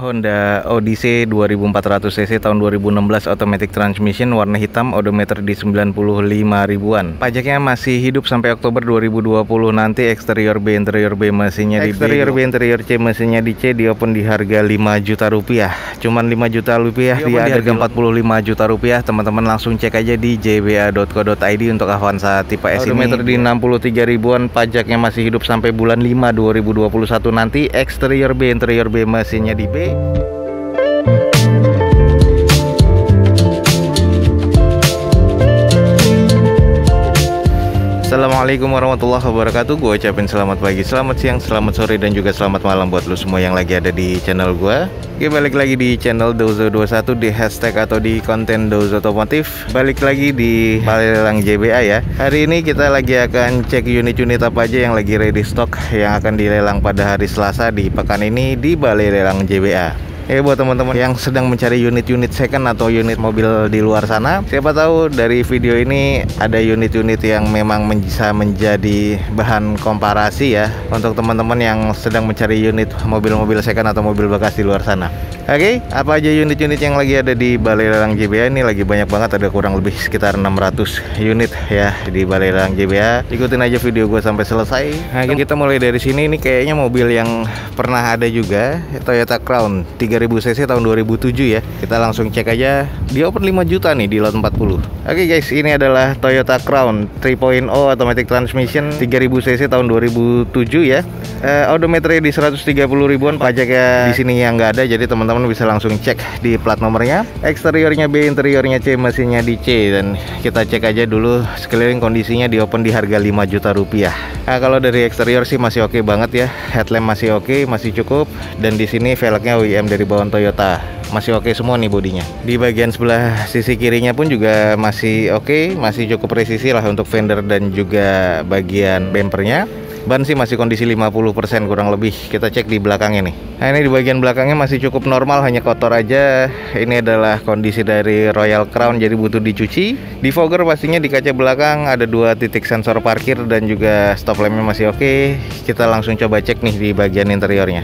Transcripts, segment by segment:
Honda Odyssey 2400 cc tahun 2016 automatic transmission warna hitam, odometer di 95 ribuan. Pajaknya masih hidup sampai Oktober 2020 nanti. Eksterior B, interior B, mesinnya di B. Eksterior B, interior C, mesinnya di C. Di open di harga 5 juta rupiah. Cuman 5 juta rupiah di harga 45 juta rupiah. Teman-teman langsung cek aja di jba.co.id untuk Avanza tipe S ini. Odometer di 63 ribuan. Pajaknya masih hidup sampai bulan 5 2021 nanti. Eksterior B, interior B, mesinnya di B. Assalamualaikum warahmatullahi wabarakatuh. Gue ucapin selamat pagi, selamat siang, selamat sore, dan juga selamat malam buat lu semua yang lagi ada di channel gue. Oke, balik lagi di channel Dozo21 di hashtag atau di konten Dozo Otomotif. Balik lagi di Balai Lelang JBA ya. Hari ini kita lagi akan cek unit-unit apa aja yang lagi ready stock yang akan dilelang pada hari Selasa di pekan ini di Balai Lelang JBA. Buat teman-teman yang sedang mencari unit-unit second atau unit mobil di luar sana, siapa tahu dari video ini ada unit-unit yang memang bisa menjadi bahan komparasi ya untuk teman-teman yang sedang mencari unit mobil-mobil second atau mobil bekas di luar sana. Oke, apa aja unit-unit yang lagi ada di Balai Lelang JBA ini? Lagi banyak banget, ada kurang lebih sekitar 600 unit ya di Balai Lelang JBA. Ikutin aja video gue sampai selesai. Nah, kita mulai dari sini. Ini kayaknya mobil yang pernah ada juga, Toyota Crown 3000 cc tahun 2007 ya. Kita langsung cek aja. Di open 5 juta nih di lot 40. Oke guys, ini adalah Toyota Crown 3.0 automatic transmission 3000 cc tahun 2007 ya. Odometernya di 130 ribuan. Pajaknya di sini yang nggak ada, jadi teman-teman bisa langsung cek di plat nomornya. Eksteriornya B, interiornya C, mesinnya di C. Dan kita cek aja dulu sekeliling kondisinya. Di open di harga 5 juta rupiah. Nah, kalau dari eksterior sih masih oke banget ya. Headlamp masih oke, masih cukup. Dan di sini velgnya OEM dari bawaan Toyota. Masih oke semua nih bodinya. Di bagian sebelah sisi kirinya pun juga masih oke, masih cukup presisi lah untuk fender dan juga bagian bumpernya. Ban sih masih kondisi 50% kurang lebih. Kita cek di belakangnya nih. Nah, ini di bagian belakangnya masih cukup normal, hanya kotor aja. Ini adalah kondisi dari Royal Crown, jadi butuh dicuci. Di fogger pastinya di kaca belakang ada 2 titik sensor parkir dan juga stop lampnya masih oke. Kita langsung coba cek nih di bagian interiornya.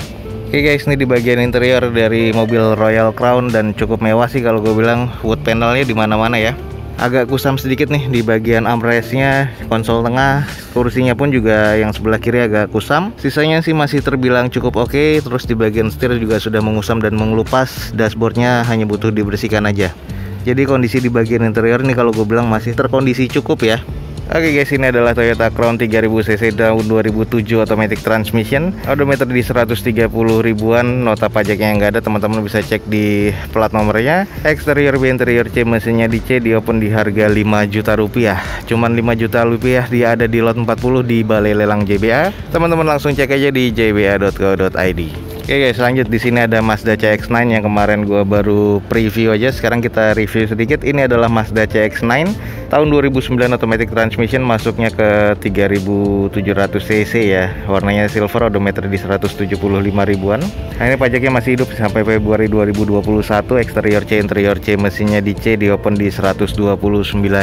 Oke guys, ini di bagian interior dari mobil Royal Crown dan cukup mewah sih kalau gue bilang. Wood panelnya di mana-mana ya. Agak kusam sedikit nih di bagian armrestnya, konsol tengah, kursinya pun juga yang sebelah kiri agak kusam. Sisanya sih masih terbilang cukup oke. Terus di bagian setir juga sudah mengusam dan mengelupas. Dashboardnya hanya butuh dibersihkan aja. Jadi kondisi di bagian interior nih kalau gue bilang masih terkondisi cukup ya. Oke guys, ini adalah Toyota Crown 3000 cc tahun 2007 automatic transmission. Odometer di 130 ribuan. Nota pajaknya yang nggak ada, teman-teman bisa cek di plat nomornya. Eksterior B, interior C, mesinnya di C. Di open di harga 5 juta rupiah. Cuman 5 juta rupiah dia ada di lot 40 di Balai Lelang JBA. Teman-teman langsung cek aja di jba.co.id. Oke guys, lanjut. Di sini ada Mazda CX-9 yang kemarin gua baru preview aja. Sekarang kita review sedikit. Ini adalah Mazda CX-9 tahun 2009 automatic transmission, masuknya ke 3700 cc ya. Warnanya silver, odometer di 175 ribuan. Nah, ini pajaknya masih hidup sampai Februari 2021. Eksterior C, interior C, mesinnya di C. Di open di 129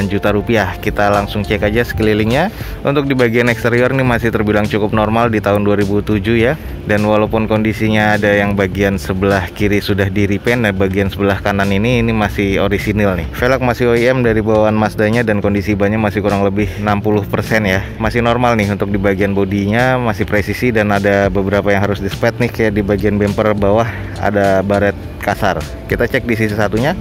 juta rupiah. Kita langsung cek aja sekelilingnya. Untuk di bagian eksterior ini masih terbilang cukup normal di tahun 2007 ya. Dan walaupun kondisinya ada yang bagian sebelah kiri sudah di repaint, dan bagian sebelah kanan ini masih orisinil nih. Velg masih OEM dari bawaan Mazdanya dan kondisi bannya masih kurang lebih 60% ya. Masih normal nih untuk di bagian bodinya, masih presisi dan ada beberapa yang harus dispet nih, kayak di bagian bumper bawah ada baret kasar. Kita cek di sisi satunya.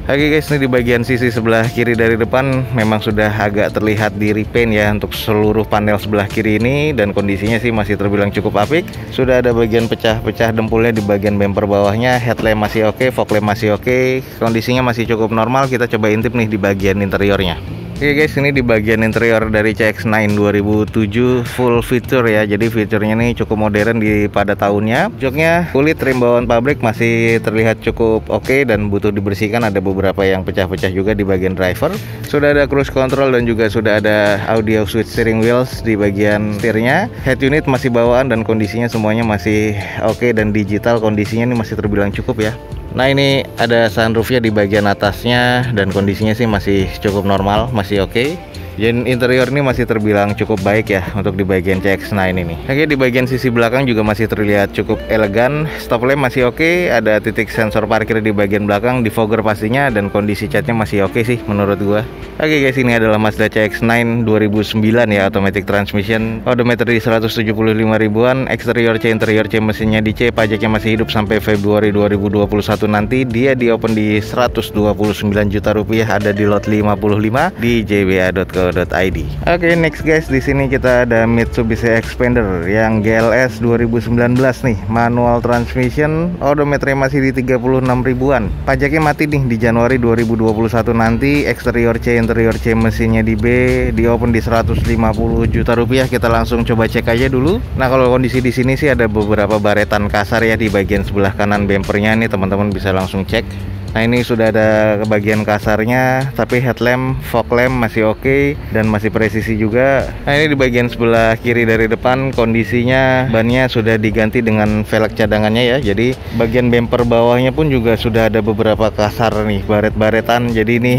Oke guys, ini di bagian sisi sebelah kiri dari depan memang sudah agak terlihat di repaint ya untuk seluruh panel sebelah kiri ini, dan kondisinya sih masih terbilang cukup apik. Sudah ada bagian pecah-pecah dempulnya di bagian bumper bawahnya. Headlamp masih oke, fog lamp masih oke. Kondisinya masih cukup normal. Kita coba intip nih di bagian interiornya. Oke guys, ini di bagian interior dari CX-9 2007 full feature ya. Jadi fiturnya ini cukup modern di pada tahunnya. Joknya kulit, trim bawaan pabrik masih terlihat cukup oke dan butuh dibersihkan. Ada beberapa yang pecah-pecah juga di bagian driver. Sudah ada cruise control dan juga sudah ada audio switch steering wheels di bagian setirnya. Head unit masih bawaan dan kondisinya semuanya masih oke, dan digital kondisinya ini masih terbilang cukup ya. Nah, ini ada sunroofnya di bagian atasnya dan kondisinya sih masih cukup normal, masih oke. Dan interior ini masih terbilang cukup baik ya untuk di bagian CX-9 ini. Oke, di bagian sisi belakang juga masih terlihat cukup elegan. Stop lamp masih oke, ada titik sensor parkir di bagian belakang, defogger pastinya, dan kondisi catnya masih oke sih menurut gua. Oke guys, ini adalah Mazda CX-9 2009 ya, automatic transmission, odometer di 175 ribuan, eksterior C, interior C, mesinnya di C, pajaknya masih hidup sampai Februari 2021 nanti. Dia di open di 129 juta rupiah, ada di lot 55 di jba.co.id. Oke, next guys, di sini kita ada Mitsubishi Xpander yang GLS 2019 nih, manual transmission, odometernya masih di 36 ribuan. Pajaknya mati nih di Januari 2021 nanti, eksterior C, interior C, mesinnya di B, di open di 150 juta rupiah. Kita langsung coba cek aja dulu. Nah, kalau kondisi di sini sih ada beberapa baretan kasar ya di bagian sebelah kanan bempernya nih, teman-teman bisa langsung cek. Nah, ini sudah ada bagian kasarnya, tapi headlamp, fog lamp masih oke dan masih presisi juga. Nah, ini di bagian sebelah kiri dari depan kondisinya bannya sudah diganti dengan velg cadangannya ya. Jadi bagian bumper bawahnya pun juga sudah ada beberapa kasar nih, baret-baretan. Jadi ini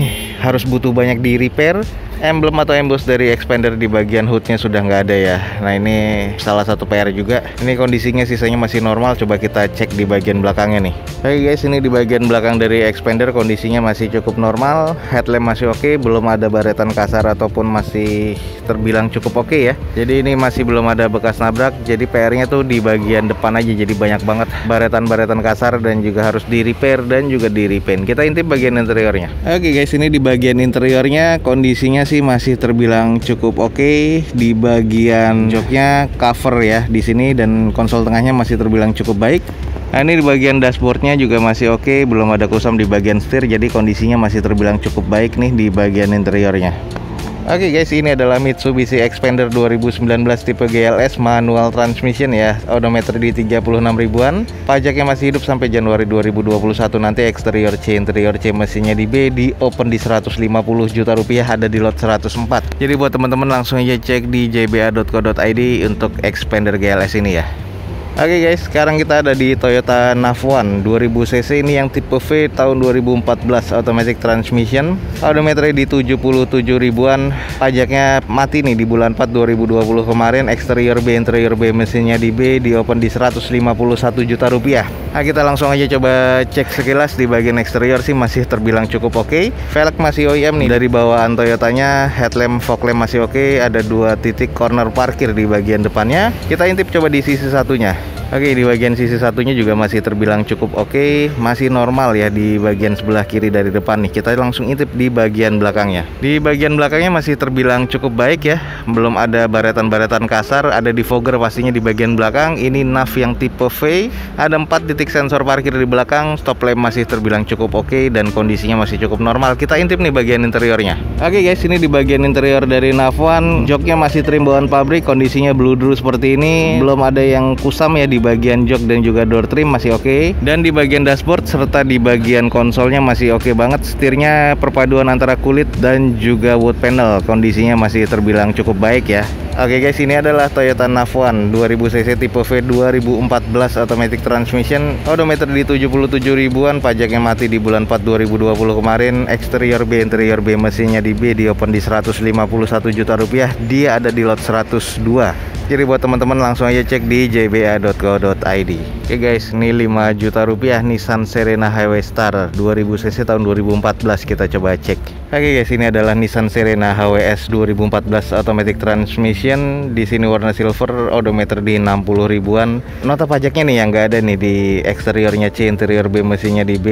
harus butuh banyak di repair. Emblem atau emboss dari Xpander di bagian hoodnya sudah nggak ada ya. Nah, ini salah satu PR juga. Ini kondisinya sisanya masih normal. Coba kita cek di bagian belakangnya nih. Oke guys, ini di bagian belakang dari Xpander kondisinya masih cukup normal. Headlamp masih oke, belum ada baretan kasar ataupun masih terbilang cukup oke ya. Jadi ini masih belum ada bekas nabrak. Jadi PR-nya tuh di bagian depan aja. Jadi banyak banget baretan-baretan kasar dan juga harus di repair dan juga di repaint. Kita intip bagian interiornya. Oke guys, ini di bagian interiornya kondisinya sih masih terbilang cukup oke. Di bagian joknya cover ya di sini, dan konsol tengahnya masih terbilang cukup baik. Nah, ini di bagian dashboardnya juga masih oke, belum ada kusam di bagian setir, jadi kondisinya masih terbilang cukup baik nih di bagian interiornya. Oke guys, ini adalah Mitsubishi Xpander 2019 tipe GLS manual transmission ya, odometer di 36 ribuan, pajaknya masih hidup sampai Januari 2021 nanti, eksterior C, interior C, mesinnya di B, di open di 150 juta rupiah, ada di lot 104. Jadi buat teman-teman langsung aja cek di jba.co.id untuk Xpander GLS ini ya. Oke guys, sekarang kita ada di Toyota Nav1 2000cc ini yang tipe V tahun 2014, automatic transmission, odometernya di 77 ribuan, pajaknya mati nih di bulan 4 2020 kemarin, eksterior B, interior B, mesinnya di B, di open di 151 juta rupiah. Nah, kita langsung aja coba cek sekilas. Di bagian eksterior sih masih terbilang cukup oke. Velg masih OEM nih dari bawaan Toyotanya, headlamp, fog lamp masih oke, ada 2 titik corner parkir di bagian depannya. Kita intip coba di sisi satunya. Oke, di bagian sisi satunya juga masih terbilang cukup oke, masih normal ya di bagian sebelah kiri dari depan nih. Kita langsung intip di bagian belakangnya. Di bagian belakangnya masih terbilang cukup baik ya, belum ada baretan-baretan kasar, ada defogger pastinya di bagian belakang. Ini Nav yang tipe V, ada 4 titik sensor parkir di belakang, stop lamp masih terbilang cukup oke dan kondisinya masih cukup normal. Kita intip nih bagian interiornya. Oke guys, ini di bagian interior dari Nav1, joknya masih trim bawaan pabrik, kondisinya bludru seperti ini, belum ada yang kusam ya di bagian jok dan juga door trim masih oke. Dan di bagian dashboard serta di bagian konsolnya masih oke banget. Setirnya perpaduan antara kulit dan juga wood panel, kondisinya masih terbilang cukup baik ya. Oke guys, ini adalah Toyota Nav1 2000cc tipe V 2014 automatic transmission, odometer di 77 ribuan, pajaknya mati di bulan 4 2020 kemarin, eksterior B, interior B, mesinnya di B, di open di 151 juta rupiah, dia ada di lot 102. Jadi buat teman-teman langsung aja cek di jba.co.id. Oke guys, ini 5 juta rupiah Nissan Serena Highway Star 2000cc tahun 2014, kita coba cek. Oke guys, ini adalah Nissan Serena HWS 2014 automatic transmission. Di sini warna silver, odometer di 60 ribuan. Nota pajaknya nih yang nggak ada nih di eksteriornya C, interior B, mesinnya di B.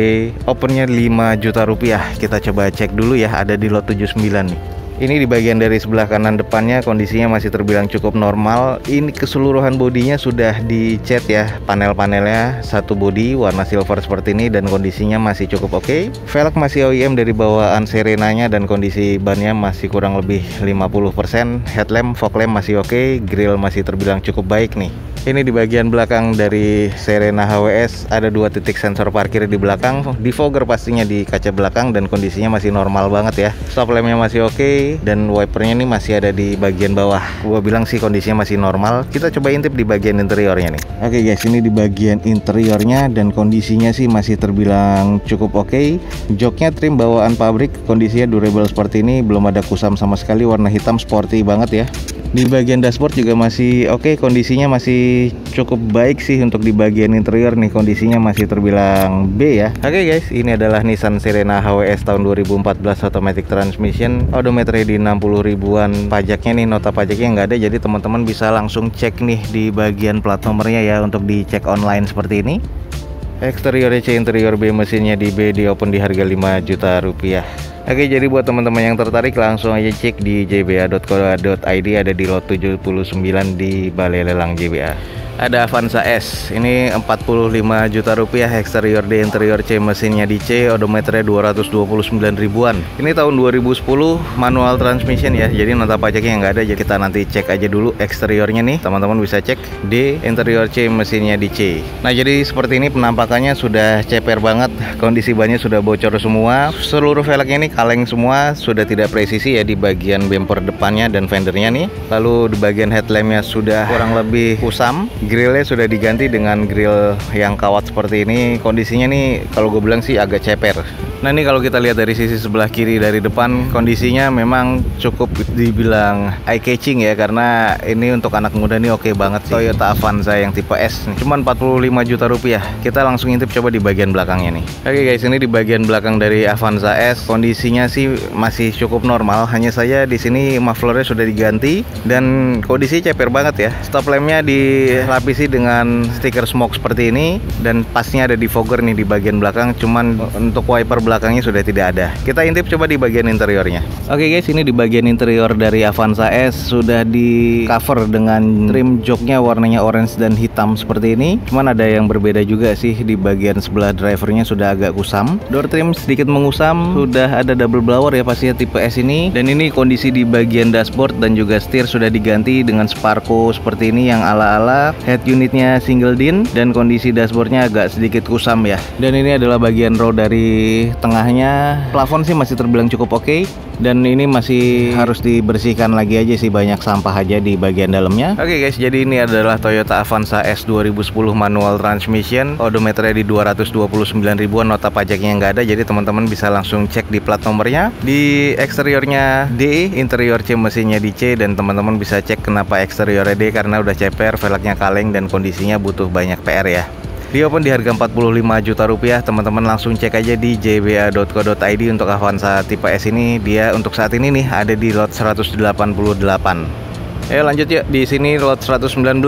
Opennya 5 juta rupiah. Kita coba cek dulu ya, ada di lot 79 nih. Ini di bagian dari sebelah kanan depannya kondisinya masih terbilang cukup normal. Ini keseluruhan bodinya sudah dicat ya, panel-panelnya satu bodi warna silver seperti ini dan kondisinya masih cukup oke. Velg masih OEM dari bawaan Serenanya dan kondisi bannya masih kurang lebih 50%. Headlamp, fog lamp masih oke, grill masih terbilang cukup baik nih. Ini di bagian belakang dari Serena HWS ada 2 titik sensor parkir di belakang, defogger pastinya di kaca belakang dan kondisinya masih normal banget ya. Stop lampnya masih oke, oke, dan wipernya nih masih ada di bagian bawah. Gua bilang sih kondisinya masih normal. Kita coba intip di bagian interiornya nih. Oke guys, ini di bagian interiornya dan kondisinya sih masih terbilang cukup oke. Joknya trim bawaan pabrik, kondisinya durable seperti ini, belum ada kusam sama sekali, warna hitam sporty banget ya. Di bagian dashboard juga masih oke, kondisinya masih cukup baik sih. Untuk di bagian interior nih kondisinya masih terbilang B ya. Oke guys, ini adalah Nissan Serena HWS tahun 2014 automatic transmission, odometer di 60 ribuan. Pajaknya nih, nota pajaknya nggak ada, jadi teman-teman bisa langsung cek nih di bagian plat nomornya ya untuk dicek online seperti ini. Eksteriornya C, interior B, mesinnya di B, di open di harga 5 juta rupiah. Oke, jadi buat teman-teman yang tertarik langsung aja cek di jba.co.id, ada di lot 79 di Balai Lelang JBA. Ada Avanza S, ini 45 juta rupiah, eksterior D, interior C, mesinnya di C, odometernya 229 ribuan. Ini tahun 2010, manual transmission ya, jadi nota pajaknya nggak ada, jadi kita nanti cek aja dulu eksteriornya nih, teman-teman bisa cek D, interior C, mesinnya di C. Nah, jadi seperti ini penampakannya, sudah ceper banget, kondisi bannya sudah bocor semua, seluruh velgnya nih kaleng semua, sudah tidak presisi ya di bagian bumper depannya dan fendernya nih. Lalu di bagian headlampnya sudah kurang lebih kusam. Grillnya sudah diganti dengan grill yang kawat seperti ini. Kondisinya nih kalau gue bilang sih agak ceper. Nah, ini kalau kita lihat dari sisi sebelah kiri dari depan, kondisinya memang cukup dibilang eye catching ya, karena ini untuk anak muda nih oke banget sih. Toyota Avanza yang tipe S nih, cuman 45 juta rupiah. Kita langsung intip coba di bagian belakangnya nih. Oke guys, ini di bagian belakang dari Avanza S, kondisinya sih masih cukup normal, hanya saja di sini mufflernya sudah diganti dan kondisi ceper banget ya. Stop lampnya dilapisi dengan stiker smoke seperti ini dan pasnya ada defogger nih di bagian belakang, cuman untuk wiper belakangnya sudah tidak ada. Kita intip coba di bagian interiornya. Oke guys, ini di bagian interior dari Avanza S sudah di cover dengan trim joknya warnanya orange dan hitam seperti ini. Cuman ada yang berbeda juga sih, di bagian sebelah drivernya sudah agak kusam. Door trim sedikit mengusam, sudah ada double blower ya pastinya tipe S ini. Dan ini kondisi di bagian dashboard dan juga setir sudah diganti dengan Sparco seperti ini yang ala-ala. Head unitnya single din dan kondisi dashboardnya agak sedikit kusam ya. Dan ini adalah bagian row dari tengahnya. Plafon sih masih terbilang cukup oke, dan ini masih harus dibersihkan lagi aja sih, banyak sampah aja di bagian dalamnya. Oke guys, jadi ini adalah Toyota Avanza S 2010 manual transmission, odometernya di 229 ribuan, nota pajaknya nggak ada, jadi teman-teman bisa langsung cek di plat nomornya. Di eksteriornya D, interior C, mesinnya di C, dan teman-teman bisa cek kenapa eksteriornya D, karena udah ceper, velgnya kaleng dan kondisinya butuh banyak PR ya. Di open di harga 45 juta rupiah, teman-teman langsung cek aja di jba.co.id. Untuk Avanza tipe S ini, dia untuk saat ini nih ada di lot 188. Ayo lanjut yuk, di sini lot 119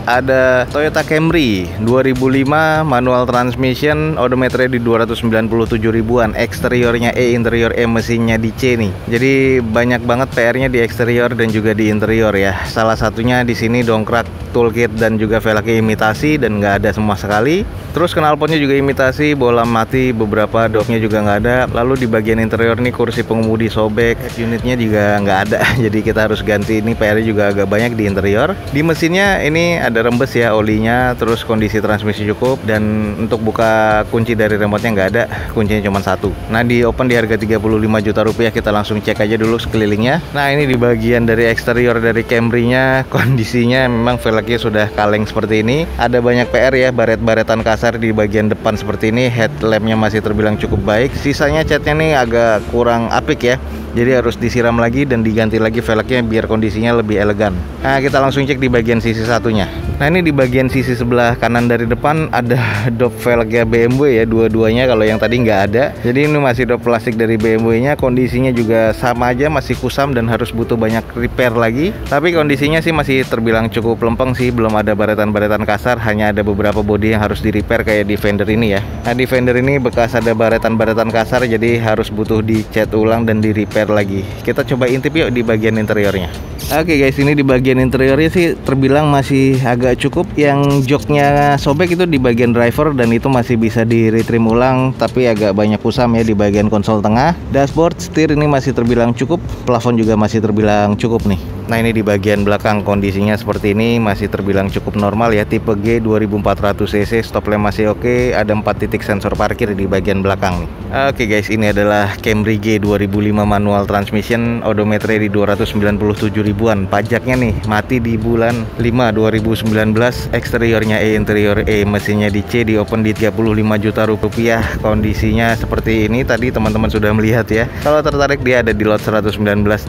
ada Toyota Camry 2005 manual transmission, odometernya di 297 ribuan, eksteriornya E, interior E, mesinnya di C nih. Jadi banyak banget PR-nya di eksterior dan juga di interior ya. Salah satunya di sini dongkrak, toolkit dan juga velgnya imitasi dan nggak ada sama sekali. Terus knalpotnya juga imitasi, bola mati, beberapa dopnya juga nggak ada. Lalu di bagian interior nih kursi pengemudi sobek, unitnya juga nggak ada. Jadi kita harus ganti, ini PR juga agak banyak di interior. Di mesinnya ini ada rembes ya olinya, terus kondisi transmisi cukup, dan untuk buka kunci dari remote-nya nggak ada, kuncinya cuma satu. Nah, di open di harga 35 juta rupiah, kita langsung cek aja dulu sekelilingnya. Nah, ini di bagian dari eksterior dari Camry-nya, kondisinya memang velgnya sudah kaleng seperti ini. Ada banyak PR ya, baret-baretan kasar di bagian depan seperti ini. Headlampnya masih terbilang cukup baik, sisanya catnya nih agak kurang apik ya, jadi harus disiram lagi dan diganti lagi velgnya biar kondisinya lebih elegan. Nah, kita langsung cek di bagian sisi satunya. Nah, ini di bagian sisi sebelah kanan dari depan ada dop velgnya BMW ya, dua-duanya, kalau yang tadi nggak ada. Jadi ini masih dop plastik dari BMW-nya, kondisinya juga sama aja, masih kusam dan harus butuh banyak repair lagi. Tapi kondisinya sih masih terbilang cukup lempeng sih, belum ada baretan-baretan kasar, hanya ada beberapa bodi yang harus di repair kayak di fender ini ya. Nah, di fender ini bekas ada baretan-baretan kasar, jadi harus butuh dicat ulang dan di repair lagi. Kita coba intip yuk di bagian interiornya. Oke guys, ini di bagian interiornya sih terbilang masih agak cukup. Yang joknya sobek itu di bagian driver dan itu masih bisa di retrim ulang, tapi agak banyak kusam ya di bagian konsol tengah. Dashboard, setir ini masih terbilang cukup, plafon juga masih terbilang cukup nih. Nah ini di bagian belakang kondisinya seperti ini, masih terbilang cukup normal ya. Tipe G 2400 cc, stop lamp masih oke. Ada 4 titik sensor parkir di bagian belakang nih. Oke guys, ini adalah Camry G 2005 manual transmission, odometer di 297 ribuan. Pajaknya nih mati di bulan 5 2019. Eksteriornya E, interior E, mesinnya di C, di open di 35 juta rupiah. Kondisinya seperti ini, tadi teman-teman sudah melihat ya. Kalau tertarik dia ada di lot 119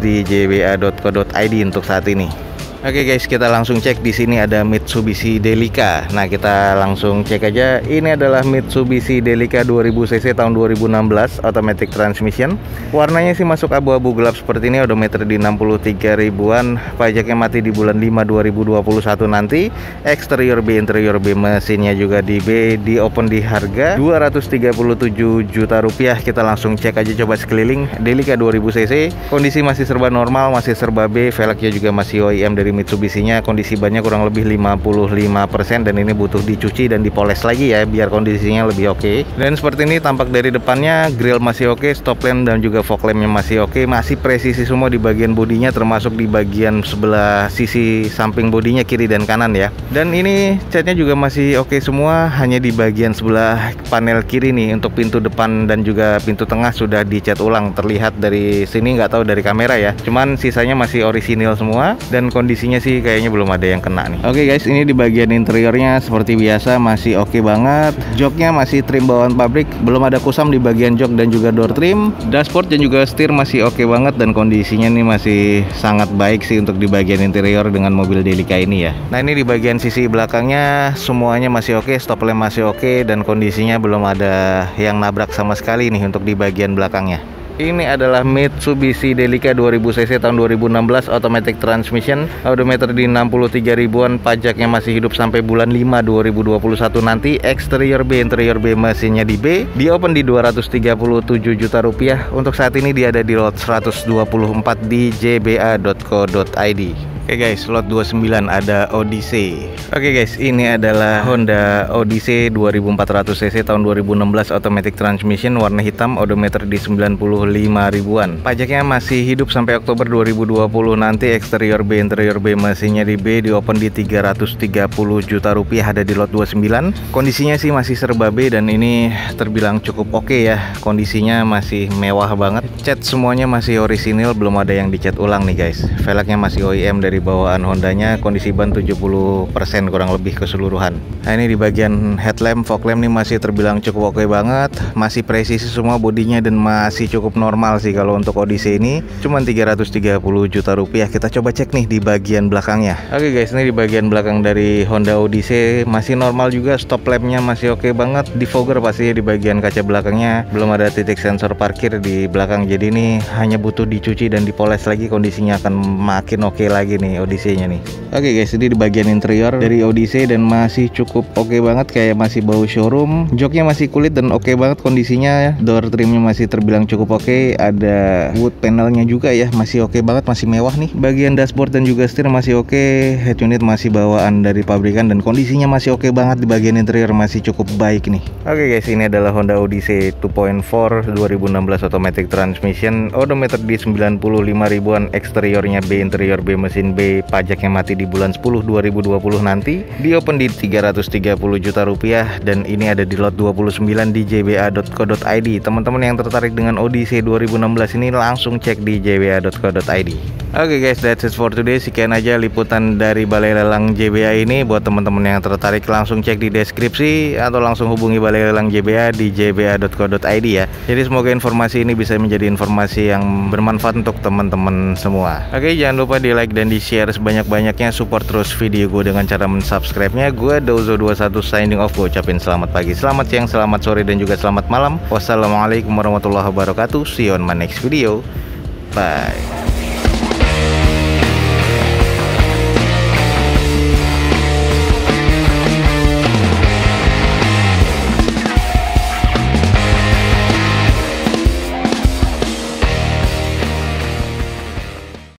di jba.co.id untuk saat ini. Oke guys, kita langsung cek. Di sini ada Mitsubishi Delica. Nah, kita langsung cek aja. Ini adalah Mitsubishi Delica 2000 cc tahun 2016, automatic transmission. Warnanya sih masuk abu-abu gelap seperti ini, odometer di 63 ribuan. Pajaknya mati di bulan 5 2021 nanti. Eksterior B, interior B, mesinnya juga di B, di open di harga 237 juta rupiah. Kita langsung cek aja coba sekeliling. Delica 2000 cc, kondisi masih serba normal, masih serba B, velgnya juga masih OEM dari Mitsubishi-nya. Kondisi bannya kurang lebih 55% dan ini butuh dicuci dan dipoles lagi ya biar kondisinya lebih oke. Dan seperti ini tampak dari depannya, grill masih oke, stop lamp dan juga fog lamp-nya masih oke, masih presisi semua di bagian bodinya, termasuk di bagian sebelah sisi samping bodinya kiri dan kanan ya. Dan ini catnya juga masih oke semua, hanya di bagian sebelah panel kiri nih untuk pintu depan dan juga pintu tengah sudah dicat ulang, terlihat dari sini, nggak tahu dari kamera ya. Cuman sisanya masih orisinil semua dan kondisinya sih kayaknya belum ada yang kena nih. Oke guys, ini di bagian interiornya seperti biasa masih oke banget. Joknya masih trim bawaan pabrik, belum ada kusam di bagian jok dan juga door trim. Dashboard dan juga setir masih oke banget dan kondisinya nih masih sangat baik sih untuk di bagian interior dengan mobil Delica ini ya. Nah ini di bagian sisi belakangnya semuanya masih oke, stop lamp masih oke dan kondisinya belum ada yang nabrak sama sekali nih untuk di bagian belakangnya. Ini adalah Mitsubishi Delica 2000 cc tahun 2016, automatic transmission, odometer di 63 ribuan, pajaknya masih hidup sampai bulan 5 2021 nanti. Eksterior B, interior B, mesinnya di B, di open di 237 juta rupiah. Untuk saat ini dia ada di lot 124 di jba.co.id. Oke guys, lot 29 ada Odyssey. Oke guys, ini adalah Honda Odyssey 2400 cc tahun 2016, automatic transmission, warna hitam, odometer di 95 ribuan. Pajaknya masih hidup sampai Oktober 2020 nanti. Eksterior B, interior B, mesinnya di B, di open di 330 juta rupiah, ada di lot 29. Kondisinya sih masih serba B dan ini terbilang cukup oke ya. Kondisinya masih mewah banget. Cat semuanya masih orisinil, belum ada yang dicat ulang nih guys. Velgnya masih OEM dari bawaan Hondanya, kondisi ban 70% kurang lebih keseluruhan. Nah ini di bagian headlamp, fog lamp nih masih terbilang cukup oke banget, masih presisi semua bodinya dan masih cukup normal sih kalau untuk Odyssey ini. Cuman 330 juta rupiah. Kita coba cek nih di bagian belakangnya. Oke guys, ini di bagian belakang dari Honda Odyssey masih normal juga, stop lampnya masih oke banget, defogger pastinya di bagian kaca belakangnya, belum ada titik sensor parkir di belakang, jadi ini hanya butuh dicuci dan dipoles lagi, kondisinya akan makin oke lagi nih Odyssey-nya nih. Oke guys, ini di bagian interior dari Odyssey dan masih cukup oke banget, kayak masih bau showroom. Joknya masih kulit dan oke banget kondisinya. Door trimnya masih terbilang cukup oke. Ada wood panelnya juga ya, masih oke banget, masih mewah nih. Bagian dashboard dan juga setir masih oke. Head unit masih bawaan dari pabrikan dan kondisinya masih oke banget. Di bagian interior masih cukup baik nih. Oke guys, ini adalah Honda Odyssey 2.4 2016 automatic transmission, odometer di 95 ribuan. Eksteriornya B, interior B, mesin B, pajaknya mati di bulan 10 2020 nanti. Di open di 330 juta rupiah dan ini ada di lot 29 di jba.co.id. Teman-teman yang tertarik dengan Odyssey 2016 ini langsung cek di jba.co.id. Oke guys, that's it for today. Sekian aja liputan dari Balai Lelang JBA ini. Buat teman-teman yang tertarik langsung cek di deskripsi atau langsung hubungi Balai Lelang JBA di jba.co.id ya. Jadi semoga informasi ini bisa menjadi informasi yang bermanfaat untuk teman-teman semua. Oke, jangan lupa di like dan di share sebanyak-banyaknya. Support terus video gue dengan cara mensubscribe-nya. Gue Dozo21 signing off. Gue ucapin selamat pagi, selamat siang, selamat sore dan juga selamat malam. Wassalamualaikum warahmatullahi wabarakatuh. See you on my next video. Bye.